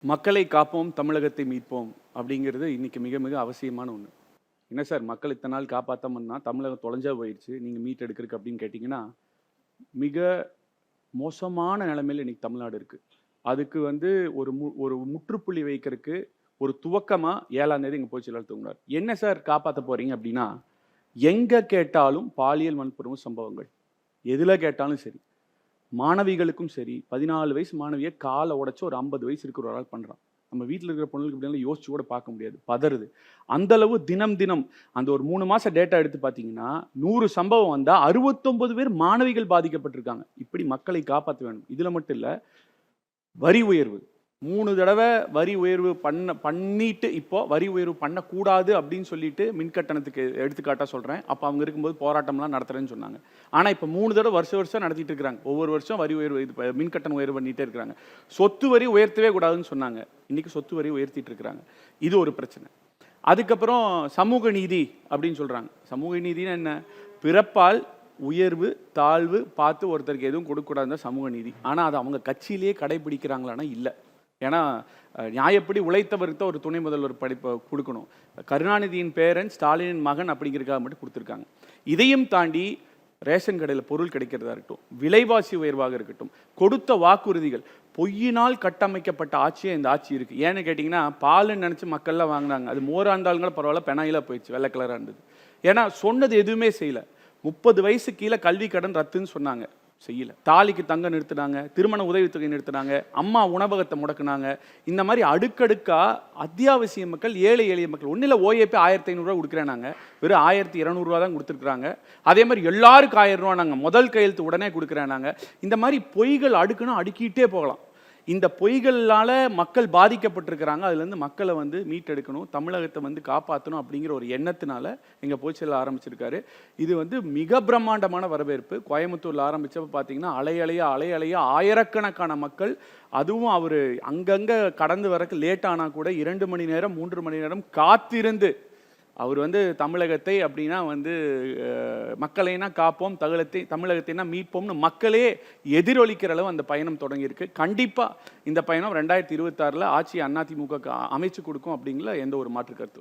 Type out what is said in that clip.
மக்களை காப்போம், தமிழகத்தை மீட்போம் அப்படிங்கிறது இன்னைக்கு மிக மிக அவசியமான ஒன்று. என்ன சார் மக்கள் இத்தனை நாள் காப்பாற்றாமன்னா தமிழகம் தொலைஞ்சா போயிடுச்சு, நீங்கள் மீட் எடுக்கிறதுக்கு அப்படின்னு கேட்டிங்கன்னா, மிக மோசமான நிலைமையில் இன்னைக்கு தமிழ்நாடு இருக்குது. அதுக்கு வந்து ஒரு முற்றுப்புள்ளி வைக்கிறதுக்கு ஒரு துவக்கமாக 7ஆம் தேதி இங்கே போய் செயலாளர் தூங்கினார். என்ன சார் காப்பாற்ற போகிறீங்க அப்படின்னா, எங்கே கேட்டாலும் பாலியல் வன்கொடுமை சம்பவங்கள், எதில் கேட்டாலும் சரி. மாணவிகளுக்கும் சரி, 14 வயசு மாணவியை காலை உடைச்சு ஒரு 50 வயசு இருக்கிற ஒரு ஆள் பண்ணுறான். நம்ம வீட்டில் இருக்கிற பொண்ணுங்களுக்கு இப்படியெல்லாம் யோசிச்சு கூட பார்க்க முடியாது, பதறுது. அந்த அளவு தினம் தினம் அந்த ஒரு 3 மாச டேட்டா எடுத்து பார்த்தீங்கன்னா 100 சம்பவம் வந்தால் 69 பேர் மாணவிகள் பாதிக்கப்பட்டிருக்காங்க. இப்படி மக்களை காப்பாற்ற வேணும். இதில் மட்டும் இல்லை, வரி உயர்வு 3 தடவை வரி உயர்வு பண்ணிட்டு இப்போ வரி உயர்வு பண்ணக்கூடாது அப்படின்னு சொல்லிட்டு மின்கட்டணத்துக்கு எடுத்துக்காட்டாக சொல்கிறேன். அப்போ அவங்க இருக்கும்போது போராட்டம்லாம் நடத்துகிறேன்னு சொன்னாங்க. ஆனால் இப்போ 3 தடவை வருஷம் நடத்திட்டு இருக்கிறாங்க. ஒவ்வொரு வருஷம் வரி உயர்வு மின்கட்டணம் உயர்வு பண்ணிகிட்டே இருக்கிறாங்க. சொத்து வரி உயர்த்தவே கூடாதுன்னு சொன்னாங்க. இன்றைக்கி சொத்து வரி உயர்த்திட்டு இருக்கிறாங்க. இது ஒரு பிரச்சனை. அதுக்கப்புறம் சமூக நீதி அப்படின்னு சொல்கிறாங்க. சமூக நீதினா என்ன? பிறப்பால் உயர்வு தாழ்வு பார்த்து ஒருத்தருக்கு எதுவும் கொடுக்கக்கூடாதுன்னு சமூக நீதி. ஆனால் அதை அவங்க கட்சியிலேயே கடைபிடிக்கிறாங்களான்னா இல்லை. ஏன்னா நியாயப்படி உழைத்தவருக்கு ஒரு துணை முதல்வர் படிப்பை கொடுக்கணும். கருணாநிதியின் பேரன் ஸ்டாலினின் மகன் அப்படிங்கிறதுக்காக மட்டும் கொடுத்துருக்காங்க. இதையும் தாண்டி ரேஷன் கடையில் பொருள் கிடைக்கிறதா இருக்கட்டும், விலைவாசி உயர்வாக இருக்கட்டும், கொடுத்த வாக்குறுதிகள், பொய்யினால் கட்டமைக்கப்பட்ட ஆட்சியே இந்த ஆட்சி இருக்குது. ஏன்னு கேட்டிங்கன்னா, பாலுன்னு நினச்சி மக்கள்லாம் வாங்கினாங்க. அது மோராக இருந்தாலும் பரவாயில்ல, பெனாயிலாக போயிடுச்சு, வெள்ளை கலராக இருந்தது. ஏன்னா சொன்னது எதுவுமே செய்யலை. 30 வயசு கீழே கல்வி கடன் ரத்துன்னு சொன்னாங்க, செய்யலை. தாலிக்கு தங்கம் நிறுத்தினாங்க, திருமண உதவித்தொகை நிறுத்தினாங்க, அம்மா உணவகத்தை முடக்குனாங்க. இந்த மாதிரி அடுக்கடுக்காக அத்தியாவசிய மக்கள், ஏழை எளிய மக்கள், ஒன்றில் ஓஏபி 1500 கொடுக்குறேனாங்க, வெறும் 1200 தான் கொடுத்துருக்குறாங்க. அதே மாதிரி எல்லாருக்கும் 1000 ரூபா நாங்கள் முதல் கையெழுத்து உடனே கொடுக்குறேனாங்க. இந்த மாதிரி பொய்கள் அடுக்குன்னா அடுக்கிட்டே போகலாம். இந்த பொய்களால் மக்கள் பாதிக்கப்பட்டிருக்கிறாங்க. அதுலேருந்து மக்களை வந்து மீட்டெடுக்கணும், தமிழகத்தை வந்து காப்பாற்றணும் அப்படிங்கிற ஒரு எண்ணத்தினால இங்கே போய் செல்ல ஆரம்பிச்சிருக்காரு. இது வந்து மிக பிரம்மாண்டமான வரவேற்பு. கோயம்புத்தூரில் ஆரம்பித்தப்போ பார்த்தீங்கன்னா அலையலையாக ஆயிரக்கணக்கான மக்கள், அதுவும் அவர் அங்கங்கே கடந்து வரக்கு லேட் ஆனால் கூட 2 மணி நேரம் 3 மணி நேரம் காத்திருந்து அவர் வந்து தமிழகத்தை அப்படின்னா வந்து மக்களைனா காப்போம், தமிழகத்தைனா மீட்போம்னு மக்களே எதிரொலிக்கிற அளவு அந்த பயணம் தொடங்கியிருக்கு. கண்டிப்பாக இந்த பயணம் 2026 ஆட்சி அதிமுக அமைச்சு கொடுக்கும் அப்படிங்கிற எந்த ஒரு மாற்று கருத்து